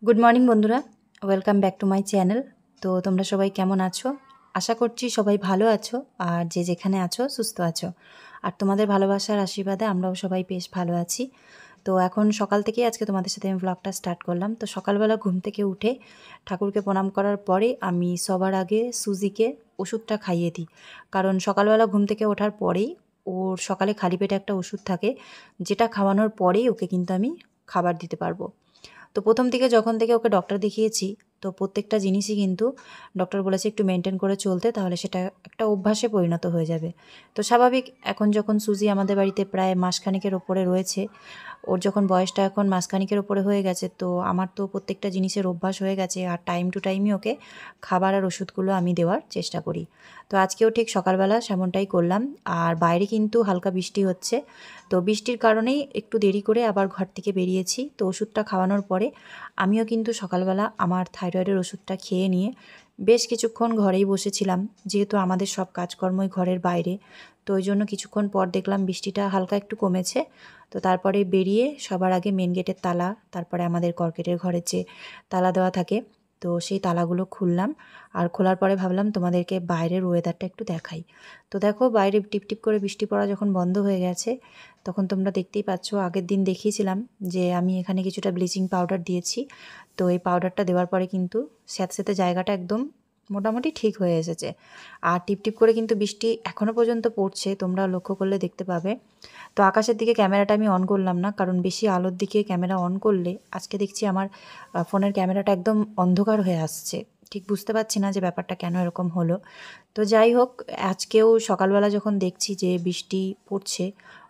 Good morning বন্ধুরা, welcome back to my channel. তো তোমরা সবাই কেমন আছো? আশা করছি সবাই ভালো আছো, আর যে যেখানে আছো সুস্থ আছো। আর তোমাদের ভালোবাসার আশীর্বাদে আমরাও সবাই বেশ ভালো আছি। তো এখন সকাল থেকেই আজকে তোমাদের সাথে আমি ব্লগটা স্টার্ট করলাম। তো সকালবেলা ঘুম থেকে উঠে ঠাকুরকে প্রণাম করার পরে আমি সবার আগে সুজিকে ওষুধটা খাইয়ে দিই। কারণ সকালবেলা ঘুম থেকে ওঠার পরেই ওর সকালে খালি পেটে একটা ওষুধ থাকে, যেটা খাওয়ানোর পরেই ওকে কিন্তু আমি খাবার দিতে পারবো। তো প্রথম থেকে যখন থেকে ওকে ডক্টর দেখিয়েছি, তো প্রত্যেকটা জিনিসই কিন্তু ডক্টর বলেছে একটু মেনটেন করে চলতে, তাহলে সেটা একটা অভ্যাসে পরিণত হয়ে যাবে। তো স্বাভাবিক, এখন যখন সুজি আমাদের বাড়িতে প্রায় মাসখানেকের ওপরে রয়েছে, ওর যখন বয়সটা এখন মাসখানেকের ওপরে হয়ে গেছে, তো আমার তো প্রত্যেকটা জিনিসের অভ্যাস হয়ে গেছে, আর টাইম টু টাইমই ওকে খাবার আর ওষুধগুলো আমি দেওয়ার চেষ্টা করি। তো আজকেও ঠিক সকালবেলা সেমনটাই করলাম। আর বাইরে কিন্তু হালকা বৃষ্টি হচ্ছে, তো বৃষ্টির কারণেই একটু দেরি করে আবার ঘর থেকে বেরিয়েছি। তো ওষুধটা খাওয়ানোর পরে আমিও কিন্তু সকালবেলা আমার থাইরয়েডের ওষুধটা খেয়ে নিয়ে বেশ কিছুক্ষণ ঘরেই বসেছিলাম, যেহেতু আমাদের সব কাজকর্মই ঘরের বাইরে। তো ওই জন্য কিছুক্ষণ পর দেখলাম বৃষ্টিটা হালকা একটু কমেছে। তো তারপরে বেরিয়ে সবার আগে মেন গেটের তালা, তারপরে আমাদের কর্কেটের ঘরের যে তালা দেওয়া থাকে, তো সেই তালাগুলো খুললাম। আর খোলার পরে ভাবলাম তোমাদেরকে বাইরের ওয়েদারটা একটু দেখাই। তো দেখো, বাইরে টিপটিপ করে বৃষ্টি পড়া যখন বন্ধ হয়ে গেছে, তখন তোমরা দেখতেই পাচ্ছ, আগের দিন দেখিয়েছিলাম যে আমি এখানে কিছুটা ব্লিচিং পাউডার দিয়েছি। তো এই পাউডারটা দেওয়ার পরে কিন্তু স্যাঁতস্যাঁতে জায়গাটা একদম মোটামুটি ঠিক হয়ে এসেছে। আর টিপটিপ করে কিন্তু বৃষ্টি এখনও পর্যন্ত পড়ছে, তোমরা লক্ষ্য করলে দেখতে পাবে। তো আকাশের দিকে ক্যামেরাটা আমি অন করলাম না, কারণ বেশি আলোর দিকে ক্যামেরা অন করলে আজকে দেখছি আমার ফোনের ক্যামেরাটা একদম অন্ধকার হয়ে আসছে। ঠিক বুঝতে পারছি না যে ব্যাপারটা কেন এরকম হলো। তো যাই হোক, আজকেও সকালবেলা যখন দেখছি যে বৃষ্টি পড়ছে,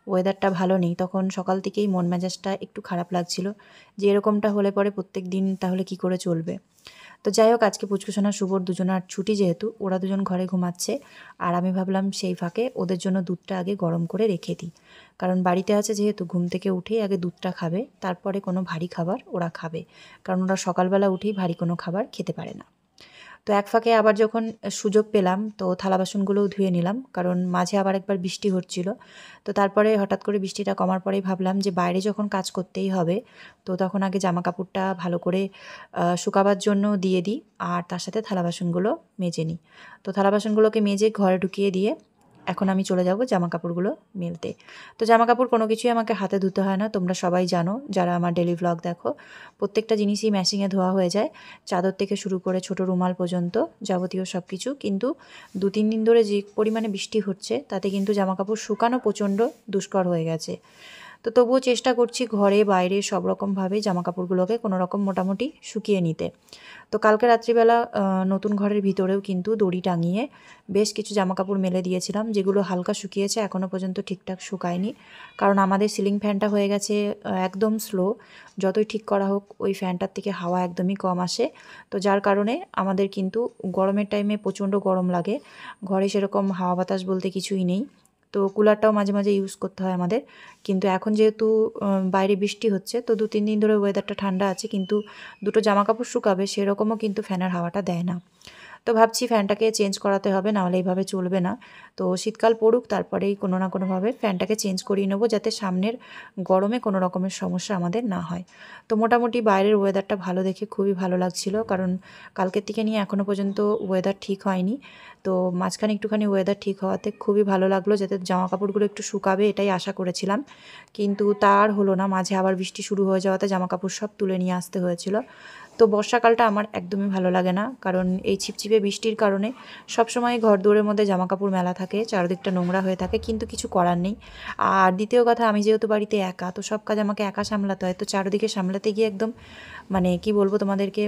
ওয়েদারটা ভালো নেই, তখন সকাল থেকেই মন মেজাজটা একটু খারাপ লাগছিল যে এরকমটা হলে পরে প্রত্যেক দিন তাহলে কি করে চলবে। তো যাই হোক, আজকে পুচকুসোনা শুভর দুজনার ছুটি, যেহেতু ওরা দুজন ঘরে ঘুমাচ্ছে, আর আমি ভাবলাম সেই ফাঁকে ওদের জন্য দুধটা আগে গরম করে রেখে দিই। কারণ বাড়িতে আছে যেহেতু, ঘুম থেকে উঠেই আগে দুধটা খাবে, তারপরে কোনো ভারী খাবার ওরা খাবে। কারণ ওরা সকালবেলা উঠেই ভারী কোনো খাবার খেতে পারে না। তো এক ফাঁকে আবার যখন সুযোগ পেলাম, তো থালা বাসনগুলোও ধুয়ে নিলাম, কারণ মাঝে আবার একবার বৃষ্টি হচ্ছিল। তো তারপরে হঠাৎ করে বৃষ্টিটা কমার পরেই ভাবলাম যে বাইরে যখন কাজ করতেই হবে, তো তখন আগে জামা কাপড়টা ভালো করে শুকাবার জন্য দিয়ে দিই, আর তার সাথে থালা বাসনগুলো মেজে নিই। তো থালা বাসনগুলোকে মেজে ঘরে ঢুকিয়ে দিয়ে এখন আমি চলে যাব জামা কাপড়গুলো মেলতে। তো জামা কাপড় কোনো কিছুই আমাকে হাতে ধুতে হয় না, তোমরা সবাই জানো যারা আমার ডেলি ভ্লগ দেখো। প্রত্যেকটা জিনিসই মেশিনে ধোয়া হয়ে যায়, চাদর থেকে শুরু করে ছোট রুমাল পর্যন্ত যাবতীয় সব কিছু। কিন্তু 2-3 দিন ধরে যে পরিমাণে বৃষ্টি হচ্ছে, তাতে কিন্তু জামাকাপড় শুকানো প্রচণ্ড দুষ্কর হয়ে গেছে। তো তবুও চেষ্টা করছি ঘরে বাইরে সব রকমভাবে জামাকাপড়গুলোকে কোনো রকম মোটামুটি শুকিয়ে নিতে। তো কালকে রাত্রিবেলা নতুন ঘরের ভিতরেও কিন্তু দড়ি টাঙিয়ে বেশ কিছু জামাকাপড় মেলে দিয়েছিলাম, যেগুলো হালকা শুকিয়েছে, এখনও পর্যন্ত ঠিকঠাক শুকায়নি। কারণ আমাদের সিলিং ফ্যানটা হয়ে গেছে একদম স্লো, যতই ঠিক করা হোক ওই ফ্যানটার থেকে হাওয়া একদমই কম আসে। তো যার কারণে আমাদের কিন্তু গরমের টাইমে প্রচণ্ড গরম লাগে, ঘরে সেরকম হাওয়া বাতাস বলতে কিছুই নেই। তো কুলারটাও মাঝে মাঝে ইউজ করতে হয় আমাদের। কিন্তু এখন যেহেতু বাইরে বৃষ্টি হচ্ছে, তো 2-3 দিন ধরে ওয়েদারটা ঠান্ডা আছে, কিন্তু দুটো জামাকাপড় শুকাবে সেরকমও কিন্তু ফ্যানের হাওয়াটা দেয় না। তো ভাবছি ফ্যানটাকে চেঞ্জ করাতে হবে, নাহলে এইভাবে চলবে না। তো শীতকাল পড়ুক, তারপরেই কোনো না কোনোভাবে ফ্যানটাকে চেঞ্জ করিয়ে নেবো, যাতে সামনের গরমে কোনো রকমের সমস্যা আমাদের না হয়। তো মোটামুটি বাইরের ওয়েদারটা ভালো দেখে খুবই ভালো লাগছিল, কারণ কালকের থেকে নিয়ে এখনও পর্যন্ত ওয়েদার ঠিক হয়নি। তো মাঝখানে একটুখানি ওয়েদার ঠিক হওয়াতে খুবই ভালো লাগলো, যাতে জামা কাপড়গুলো একটু শুকাবে এটাই আশা করেছিলাম। কিন্তু তা আর হলো না, মাঝে আবার বৃষ্টি শুরু হয়ে যাওয়াতে জামা কাপড় সব তুলে নিয়ে আসতে হয়েছিল। তো বর্ষাকালটা আমার একদমই ভালো লাগে না, কারণ এই ছিপছিপে বৃষ্টির কারণে সবসময় ঘর দৌড়ের মধ্যে জামাকাপড় মেলা থাকে, চারদিকটা নোংরা হয়ে থাকে, কিন্তু কিছু করার নেই। আর দ্বিতীয় কথা, আমি যেহেতু বাড়িতে একা, তো সব কাজ আমাকে একা সামলাতে হয়। তো চারদিকে সামলাতে গিয়ে একদম মানে কি বলবো তোমাদেরকে,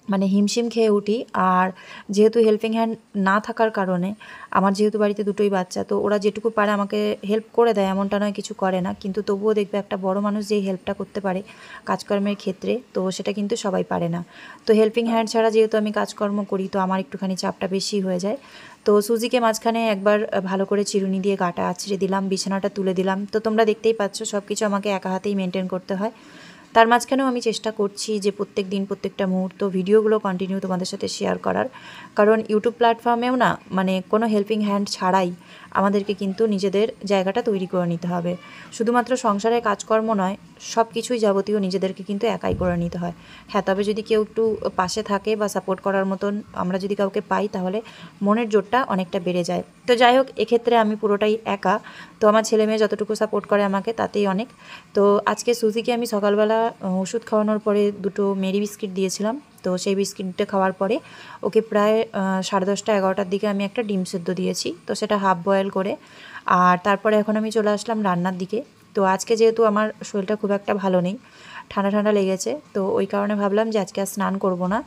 মানে হিমশিম খেয়ে উঠি। আর যেহেতু হেল্পিং হ্যান্ড না থাকার কারণে, আমার যেহেতু বাড়িতে দুটোই বাচ্চা, তো ওরা যেটুকু পারে আমাকে হেল্প করে দেয়, এমনটা নয় কিছু করে না, কিন্তু তবুও দেখবে একটা বড় মানুষ যেই হেল্পটা করতে পারে কাজকর্মের ক্ষেত্রে, তো সেটা কিন্তু সবাই পারে না। তো হেল্পিং হ্যান্ড ছাড়া যেহেতু আমি কাজকর্ম করি, তো আমার একটুখানি চাপটা বেশি হয়ে যায়। তো সুজিকে মাঝখানে একবার ভালো করে চিরুনি দিয়ে গাটা আছড়ে দিলাম, বিছানাটা তুলে দিলাম। তো তোমরা দেখতেই পাচ্ছ সব কিছু আমাকে একা হাতেই মেনটেন করতে হয়। তার মাঝখানেও আমি চেষ্টা করছি যে প্রত্যেক দিন প্রত্যেকটা মুহূর্ত ভিডিওগুলো কন্টিনিউ তোমাদের সাথে শেয়ার করার, কারণ ইউটিউব প্ল্যাটফর্মেও না মানে কোনো হেল্পিং হ্যান্ড ছাড়াই আমাদেরকে কিন্তু নিজেদের জায়গাটা তৈরি করে নিতে হবে। শুধুমাত্র সংসারের কাজকর্ম নয়, সব কিছুই যাবতীয় নিজেদেরকে কিন্তু একাই করে নিতে হয়। হ্যাঁ, তবে যদি কেউ একটু পাশে থাকে বা সাপোর্ট করার মতন আমরা যদি কাউকে পাই তাহলে মনের জোরটা অনেকটা বেড়ে যায়। তো যাই হোক, এক্ষেত্রে আমি পুরোটাই একা। তো আমার ছেলে মেয়ে যতটুকু সাপোর্ট করে আমাকে তাতেই অনেক। তো আজকে সুজিকে আমি সকালবেলা ওষুধ খাওয়ানোর পরে 2টো মেরি বিস্কিট দিয়েছিলাম। তো সেই বিস্কিটটা খাওয়ার পরে ওকে প্রায় 10:30-11টার দিকে আমি একটা ডিম সেদ্ধ দিয়েছি, তো সেটা হাফ বয়েল করে। আর তারপরে এখন আমি চলে আসলাম রান্নার দিকে। তো আজকে যেহেতু আমার শরীরটা খুব একটা ভালো নেই, ঠান্ডা ঠান্ডা লেগেছে, তো ওই কারণে ভাবলাম যে আজকে আর স্নান করব না,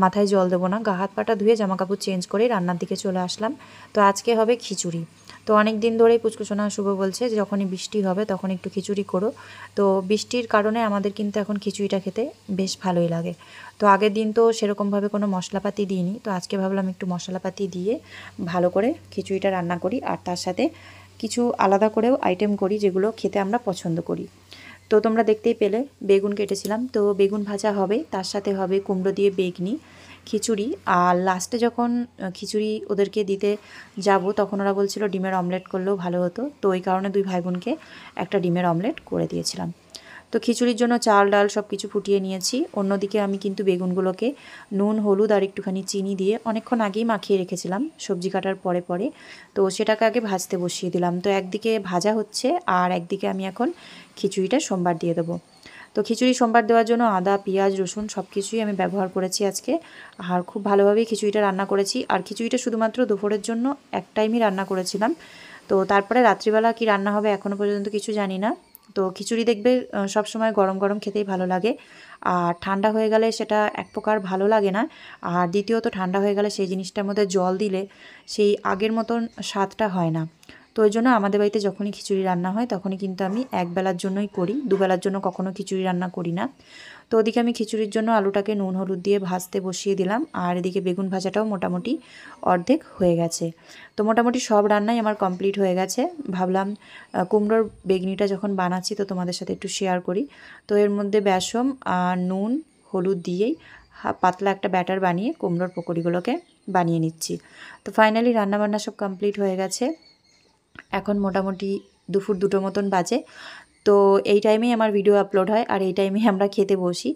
মাথায় জল দেবো না, গা হাত পাটা ধুয়ে জামাকাপড় চেঞ্জ করে রান্নার দিকে চলে আসলাম। তো আজকে হবে খিচুড়ি। তো অনেক দিন ধরেই পুচকুসোনা শুভ বলছে যে যখনই বৃষ্টি হবে তখন একটু খিচুড়ি করো। তো বৃষ্টির কারণে আমাদের কিন্তু এখন খিচুড়িটা খেতে বেশ ভালোই লাগে। তো আগের দিন তো সেরকমভাবে কোনো মশলাপাতি দিইনি, তো আজকে ভাবলাম একটু মশলাপাতি দিয়ে ভালো করে খিচুড়িটা রান্না করি, আর তার সাথে কিছু আলাদা করেও আইটেম করি যেগুলো খেতে আমরা পছন্দ করি। তো তোমরা দেখতেই পেলে বেগুন কেটেছিলাম, তো বেগুন ভাজা হবে, তার সাথে হবে কুমড়ো দিয়ে বেগনি, খিচুড়ি। আর লাস্টে যখন খিচুড়ি ওদেরকে দিতে যাব তখন ওরা বলছিল ডিমের অমলেট করলেও ভালো হতো, তো ওই কারণে 2 ভাই বোনকে একটা ডিমের অমলেট করে দিয়েছিলাম। তো খিচুড়ির জন্য চাল ডাল সব কিছু ফুটিয়ে নিয়েছি। অন্যদিকে আমি কিন্তু বেগুনগুলোকে নুন হলুদ আর একটুখানি চিনি দিয়ে অনেকক্ষণ আগেই মাখিয়ে রেখেছিলাম সবজি কাটার পরে পরে। তো সেটাকে আগে ভাজতে বসিয়ে দিলাম। তো একদিকে ভাজা হচ্ছে আর একদিকে আমি এখন খিচুড়িটা সোমবার দিয়ে দেবো। তো খিচুড়ি সোমবার দেওয়ার জন্য আদা পেঁয়াজ রসুন সব কিছুই আমি ব্যবহার করেছি আজকে। আর খুব ভালোভাবেই খিচুড়িটা রান্না করেছি। আর খিচুড়িটা শুধুমাত্র দুপুরের জন্য এক টাইমই রান্না করেছিলাম। তো তারপরে রাত্রিবেলা কি রান্না হবে এখনও পর্যন্ত কিছু জানি না। তো খিচুড়ি দেখবে সব সময় গরম গরম খেতেই ভালো লাগে, আর ঠান্ডা হয়ে গেলে সেটা এক প্রকার ভালো লাগে না। আর দ্বিতীয়ত ঠান্ডা হয়ে গেলে সেই জিনিসটার মধ্যে জল দিলে সেই আগের মতন স্বাদটা হয় না। তো ওই জন্য আমাদের বাড়িতে যখনই খিচুড়ি রান্না হয় তখনই কিন্তু আমি একবেলার জন্যই করি, দুবেলার জন্য কখনো খিচুড়ি রান্না করি না। তো ওদিকে আমি খিচুড়ির জন্য আলুটাকে নুন হলুদ দিয়ে ভাজতে বসিয়ে দিলাম, আর এদিকে বেগুন ভাজাটাও মোটামুটি অর্ধেক হয়ে গেছে। তো মোটামুটি সব রান্নাই আমার কমপ্লিট হয়ে গেছে। ভাবলাম কুমড়োর বেগনিটা যখন বানাচ্ছি তো তোমাদের সাথে একটু শেয়ার করি। তো এর মধ্যে বেসন আর নুন হলুদ দিয়েই পাতলা একটা ব্যাটার বানিয়ে কুমড়োর পকোড়িগুলোকে বানিয়ে নিচ্ছি। তো ফাইনালি রান্নাবান্না সব কমপ্লিট হয়ে গেছে। এখন মোটামুটি দুপুর 2টো মতন বাজে। তো এই টাইমেই আমার ভিডিও আপলোড হয় আর এই টাইমেই আমরা খেতে বসি,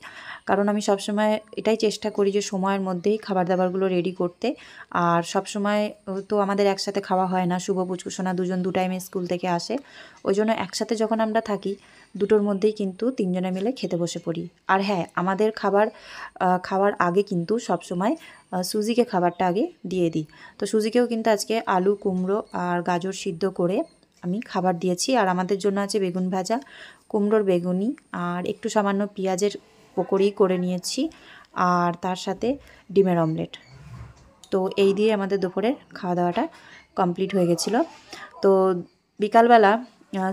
কারণ আমি সবসময় এটাই চেষ্টা করি যে সময়ের মধ্যেই খাবার দাবারগুলো রেডি করতে। আর সবসময় তো আমাদের একসাথে খাওয়া হয় না, শুভ পুচকুসোনা দুজন 2 টাইমে স্কুল থেকে আসে, ওই জন্য একসাথে যখন আমরা থাকি 2টোর মধ্যেই কিন্তু 3জনে মিলে খেতে বসে পড়ি। আর হ্যাঁ, আমাদের খাওয়ার আগে কিন্তু সবসময় সুজিকে খাবারটা আগে দিয়ে দিই। তো সুজিকেও কিন্তু আজকে আলু কুমড়ো আর গাজর সিদ্ধ করে আমি খাবার দিয়েছি। আর আমাদের জন্য আছে বেগুন ভাজা, কুমড়োর বেগুনি আর একটু সামান্য পেঁয়াজের পকোড়ি করে নিয়েছি, আর তার সাথে ডিমের অমলেট। তো এই দিয়ে আমাদের দুপুরের খাওয়া দাওয়াটা কমপ্লিট হয়ে গেছিলো। তো বিকালবেলা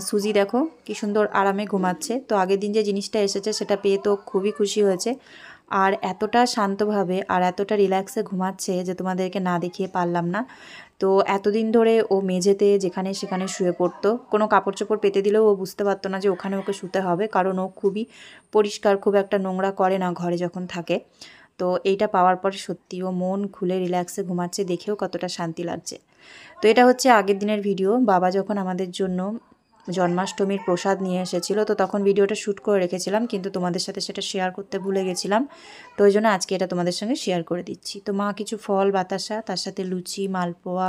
সুজি দেখো কি সুন্দর আরামে ঘুমাচ্ছে। তো আগের দিন যে জিনিসটা এসেছে সেটা পেয়ে তো খুবই খুশি হয়েছে, আর এতটা শান্তভাবে আর এতটা রিল্যাক্সে ঘুমাচ্ছে যে তোমাদেরকে না দেখিয়ে পারলাম না। তো এতদিন ধরে ও মেঝেতে যেখানে সেখানে শুয়ে পড়তো, কোনো কাপড় চোপড় পেতে দিলেও ও বুঝতে পারতো না যে ওখানে ওকে শুতে হবে, কারণ ও খুবই পরিষ্কার, খুব একটা নোংরা করে না ঘরে যখন থাকে। তো এইটা পাওয়ার পরে সত্যি ও মন খুলে রিল্যাক্সে ঘুমাচ্ছে, দেখেও কতটা শান্তি লাগছে। তো এটা হচ্ছে আগের দিনের ভিডিও। বাবা যখন আমাদের জন্য জন্মাষ্টমীর প্রসাদ নিয়ে এসেছিলো তো তখন ভিডিওটা শ্যুট করে রেখেছিলাম, কিন্তু তোমাদের সাথে সেটা শেয়ার করতে ভুলে গেছিলাম। তো ওই জন্য আজকে এটা তোমাদের সঙ্গে শেয়ার করে দিচ্ছি। তো মা কিছু ফল বাতাসা, তার সাথে লুচি মালপোয়া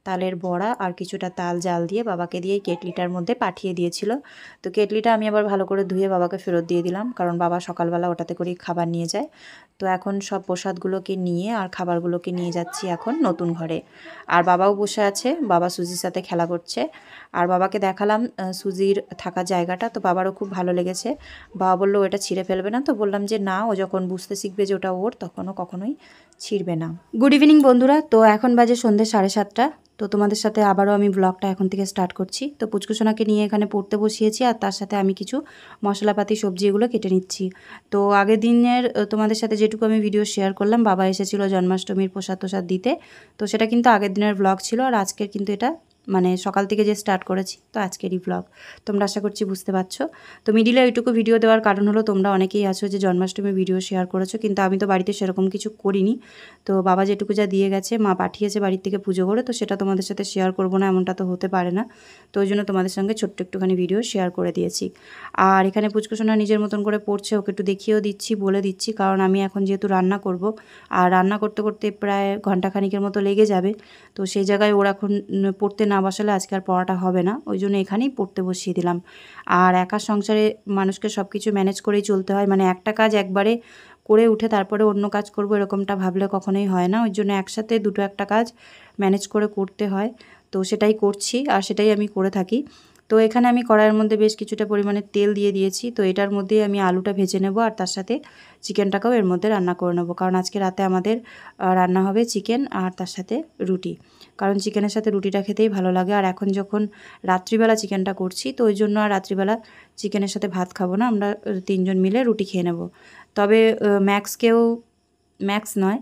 তালের বড়া আর কিছুটা তাল জাল দিয়ে বাবাকে দিয়ে কেটলিটার মধ্যে পাঠিয়ে দিয়েছিল। তো কেটলিটা আমি আবার ভালো করে ধুয়ে বাবাকে ফেরত দিয়ে দিলাম, কারণ বাবা সকালবেলা ওটাতে করেই খাবার নিয়ে যায়। তো এখন সব প্রসাদগুলোকে নিয়ে আর খাবারগুলোকে নিয়ে যাচ্ছি এখন নতুন ঘরে। আর বাবাও বসে আছে, বাবা সুজির সাথে খেলা করছে। আর বাবাকে দেখালাম সুজির থাকার জায়গাটা, তো বাবারও খুব ভালো লেগেছে। বাবা বললো এটা ছিঁড়ে ফেলবে না, তো বললাম যে না, ও যখন বুঝতে শিখবে যে ওটা ওর তখনও কখনোই ছিঁড়বে না। গুড ইভিনিং বন্ধুরা, তো এখন বাজে সন্ধ্যে 7:30। তো তোমাদের সাথে আবারও আমি ব্লগটা এখন থেকে স্টার্ট করছি। তো পুচকুসোনাকে নিয়ে এখানে পড়তে বসিয়েছি, আর তার সাথে আমি কিছু মশলাপাতি সবজি এগুলো কেটে নিচ্ছি। তো আগের দিনের তোমাদের সাথে যেটুকু আমি ভিডিও শেয়ার করলাম, বাবা এসেছিলো জন্মাষ্টমীর প্রসাদ দিতে, তো সেটা কিন্তু আগের দিনের ব্লগ ছিল। আর আজকের কিন্তু এটা মানে সকাল থেকে যে স্টার্ট করেছি, তো আজকেরই ব্লগ। তোমরা আশা করছি বুঝতে পারছো। তো মিডিলে এইটুকু ভিডিও দেওয়ার কারণ হলো তোমরা অনেকেই আছো যে জন্মাষ্টমী ভিডিও শেয়ার করেছো, কিন্তু আমি তো বাড়িতে সেরকম কিছু করিনি। তো বাবা যেটুকু যা দিয়ে গেছে, মা পাঠিয়েছে বাড়ির থেকে পুজো করে, তো সেটা তোমাদের সাথে শেয়ার করবো না এমনটা তো হতে পারে না। তো ওই জন্য তোমাদের সঙ্গে ছোট্ট একটুখানি ভিডিও শেয়ার করে দিয়েছি। আর এখানে পুচকুসোনা নিজের মতন করে পড়ছে, ওকে একটু দেখিয়েও দিচ্ছি, বলে দিচ্ছি, কারণ আমি এখন যেহেতু রান্না করব, আর রান্না করতে করতে প্রায় ঘন্টাখানিকের মতো লেগে যাবে। তো সেই জায়গায় ওরা এখন পড়তে না বসালে আজকে আর পড়াটা হবে না, ওই জন্য এখানেই পড়তে বসিয়ে দিলাম। আর একা সংসারে মানুষকে সব কিছু ম্যানেজ করেই চলতে হয়, মানে একটা কাজ একবারে করে উঠে তারপরে অন্য কাজ করব এরকমটা ভাবলে কখনোই হয় না। ওই জন্য একসাথে দুটো একটা কাজ ম্যানেজ করে করতে হয়। তো সেটাই করছি আর সেটাই আমি করে থাকি। তো এখানে আমি কড়াইয়ের মধ্যে বেশ কিছুটা পরিমাণে তেল দিয়ে দিয়েছি। তো এটার মধ্যেই আমি আলুটা ভেজে নেব, আর তার সাথে চিকেনটাকেও এর মধ্যে রান্না করে নেব, কারণ আজকে রাতে আমাদের রান্না হবে চিকেন আর তার সাথে রুটি, কারণ চিকেনের সাথে রুটিটা খেতেই ভালো লাগে। আর এখন যখন রাত্রিবেলা চিকেনটা করছি, তো ওই জন্য আর রাত্রিবেলা চিকেনের সাথে ভাত খাবো না, আমরা তিনজন মিলে রুটি খেয়ে নেব। তবে ম্যাক্স নয়,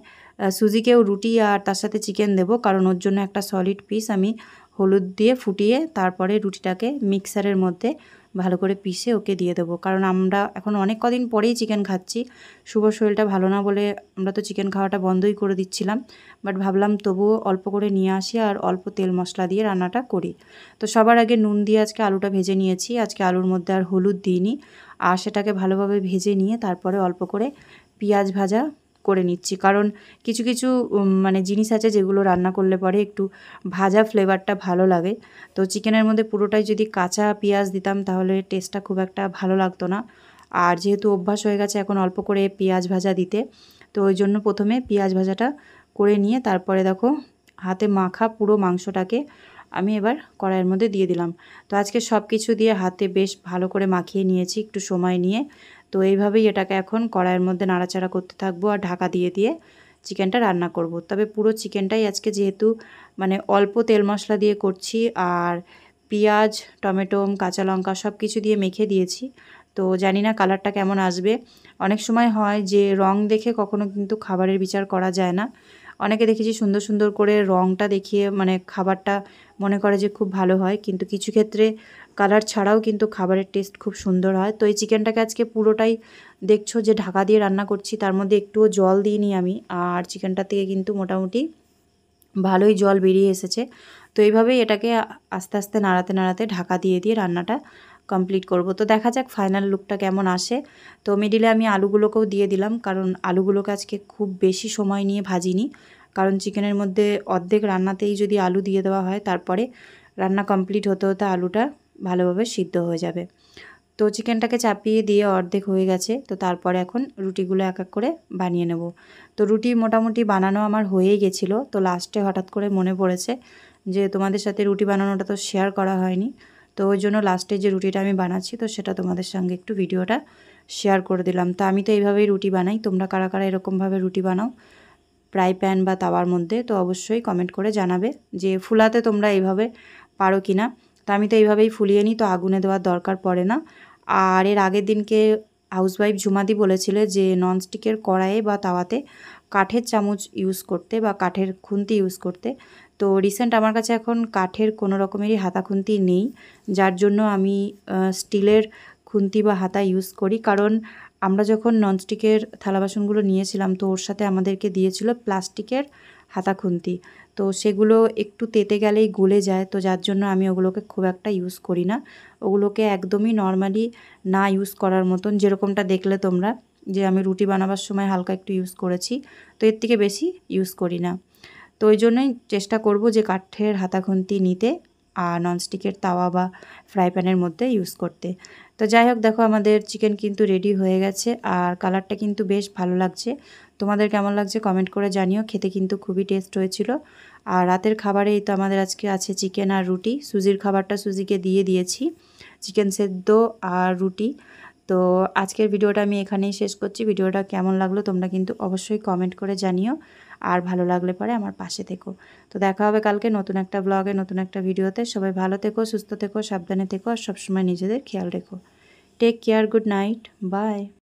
সুজিকেও রুটি আর তার সাথে চিকেন দেব, কারণ ওর জন্য একটা সলিড পিস আমি হলুদ দিয়ে ফুটিয়ে তারপরে রুটিটাকে মিক্সারের মধ্যে ভালো করে পিষে ওকে দিয়ে দেবো, কারণ আমরা এখন অনেক কদিন পরেই চিকেন খাচ্ছি। শুভর শরীরটা ভালো না বলে আমরা তো চিকেন খাওয়াটা বন্ধই করে দিচ্ছিলাম, বাট ভাবলাম তবুও অল্প করে নিয়ে আসি আর অল্প তেল মশলা দিয়ে রান্নাটা করি। তো সবার আগে নুন দিয়ে আজকে আলুটা ভেজে নিয়েছি, আজকে আলুর মধ্যে আর হলুদ দিইনি, আর সেটাকে ভালোভাবে ভেজে নিয়ে তারপরে অল্প করে পেঁয়াজ ভাজা করে নিচ্ছি, কারণ কিছু কিছু মানে জিনিস আছে যেগুলো রান্না করলে পরে একটু ভাজা ফ্লেভারটা ভালো লাগে। তো চিকেনের মধ্যে পুরোটাই যদি কাঁচা পেঁয়াজ দিতাম তাহলে টেস্টটা খুব একটা ভালো লাগতো না, আর যেহেতু অভ্যাস হয়ে গেছে এখন অল্প করে পেঁয়াজ ভাজা দিতে, তো ওই জন্য প্রথমে পেঁয়াজ ভাজাটা করে নিয়ে তারপরে দেখো হাতে মাখা পুরো মাংসটাকে আমি এবার কড়াইয়ের মধ্যে দিয়ে দিলাম। তো আজকে সব কিছু দিয়ে হাতে বেশ ভালো করে মাখিয়ে নিয়েছি একটু সময় নিয়ে। তো এইভাবেই এটাকে এখন কড়াইয়ের মধ্যে নাড়াচাড়া করতে থাকবো আর ঢাকা দিয়ে দিয়ে চিকেনটা রান্না করব। তবে পুরো চিকেনটাই আজকে যেহেতু মানে অল্প তেল মশলা দিয়ে করছি, আর পেঁয়াজ টমেটো কাঁচা লঙ্কা সব কিছু দিয়ে মেখে দিয়েছি, তো জানি না কালারটা কেমন আসবে। অনেক সময় হয় যে রং দেখে কখনো কিন্তু খাবারের বিচার করা যায় না। অনেকে দেখেছি সুন্দর সুন্দর করে রংটা দেখিয়ে মানে খাবারটা মনে করে যে খুব ভালো হয়, কিন্তু কিছু ক্ষেত্রে কালার ছাড়াও কিন্তু খাবারের টেস্ট খুব সুন্দর হয়। তো এই চিকেনটাকে আজকে পুরোটাই দেখছো যে ঢাকা দিয়ে রান্না করছি, তার মধ্যে একটুও জল দিইনি আমি, আর চিকেনটা থেকে কিন্তু মোটামুটি ভালোই জল বেরিয়ে এসেছে। তো এইভাবেই এটাকে আস্তে আস্তে নাড়াতে নাড়াতে ঢাকা দিয়ে দিয়ে রান্নাটা কমপ্লিট করব। তো দেখা যাক ফাইনাল লুকটা কেমন আসে। তো মিডিলে আমি আলুগুলোকেও দিয়ে দিলাম, কারণ আলুগুলোকে আজকে খুব বেশি সময় নিয়ে ভাজিনি, কারণ চিকেনের মধ্যে অর্ধেক রান্নাতেই যদি আলু দিয়ে দেওয়া হয় তারপরে রান্না কমপ্লিট হতে হতে আলুটা ভালোভাবে সিদ্ধ হয়ে যাবে। তো চিকেনটাকে চাপিয়ে দিয়ে অর্ধেক হয়ে গেছে, তো তারপরে এখন রুটিগুলো এক এক করে বানিয়ে নেব। তো রুটি মোটামুটি বানানো আমার হয়েই গেছিলো, তো লাস্টে হঠাৎ করে মনে পড়েছে যে তোমাদের সাথে রুটি বানানোটা তো শেয়ার করা হয়নি, তো ওই জন্য লাস্টে যে রুটিটা আমি বানাচ্ছি তো সেটা তোমাদের সঙ্গে একটু ভিডিওটা শেয়ার করে দিলাম। তো আমি তো এইভাবেই রুটি বানাই, তোমরা কারা কারা এরকমভাবে রুটি বানাও ফ্রাই প্যান বা তাওয়ার মধ্যে, তো অবশ্যই কমেন্ট করে জানাবে যে ফুলাতে তোমরা এইভাবে পারো কি না। তো আমি তো এইভাবেই ফুলিয়ে নিই, তো আগুনে দেওয়ার দরকার পড়ে না। আর এর আগের দিনকে হাউসওয়াইফ ঝুমাদি বলেছিল যে ননস্টিকের কড়াইয়ে বা তাওয়াতে কাঠের চামচ ইউজ করতে বা কাঠের খুন্তি ইউজ করতে। তো রিসেন্ট আমার কাছে এখন কাঠের কোনো রকমেরই হাতা খুন্তি নেই, যার জন্য আমি স্টিলের খুন্তি বা হাতা ইউজ করি, কারণ আমরা যখন ননস্টিকের থালা বাসনগুলো নিয়েছিলাম তো ওর সাথে আমাদেরকে দিয়েছিল প্লাস্টিকের হাতা খুন্তি, তো সেগুলো একটু তেতে গেলেই গলে যায়, তো যার জন্য আমি ওগুলোকে খুব একটা ইউজ করি না। ওগুলোকে একদমই নর্মালি না ইউজ করার মতন, যেরকমটা দেখলে তোমরা যে আমি রুটি বানাবার সময় হালকা একটু ইউজ করেছি, তো এর থেকে বেশি ইউজ করি না। তো ওই জন্যই চেষ্টা করব যে কাঠের হাতা খুন্তি নিতে আর ননস্টিকের তাওয়া বা ফ্রাই প্যানের মধ্যে ইউজ করতে। তো যাই হোক দেখো আমাদের চিকেন কিন্তু রেডি হয়ে গেছে, আর কালারটা কিন্তু বেশ ভালো লাগছে। তোমাদের কেমন লাগছে কমেন্ট করে জানিও, খেতে কিন্তু খুবই টেস্ট হয়েছিল। আর রাতের খাবারে এই তো আমাদের আজকে আছে চিকেন আর রুটি, সুজির খাবারটা সুজিকে দিয়ে দিয়েছি, চিকেন সেদ্ধ আর রুটি। তো আজকের ভিডিওটা আমি এখানেই শেষ করছি। ভিডিওটা কেমন লাগলো তোমরা কিন্তু অবশ্যই কমেন্ট করে জানিও, আর ভালো লাগলে পরে আমার পাশে থেকো। তো দেখা হবে কালকে নতুন একটা ব্লগে নতুন একটা ভিডিওতে। সবাই ভালো থেকো, সুস্থ থেকো, সাবধানে থেকো, আর সবসময় নিজেদের খেয়াল রেখো। Take care, good night, by.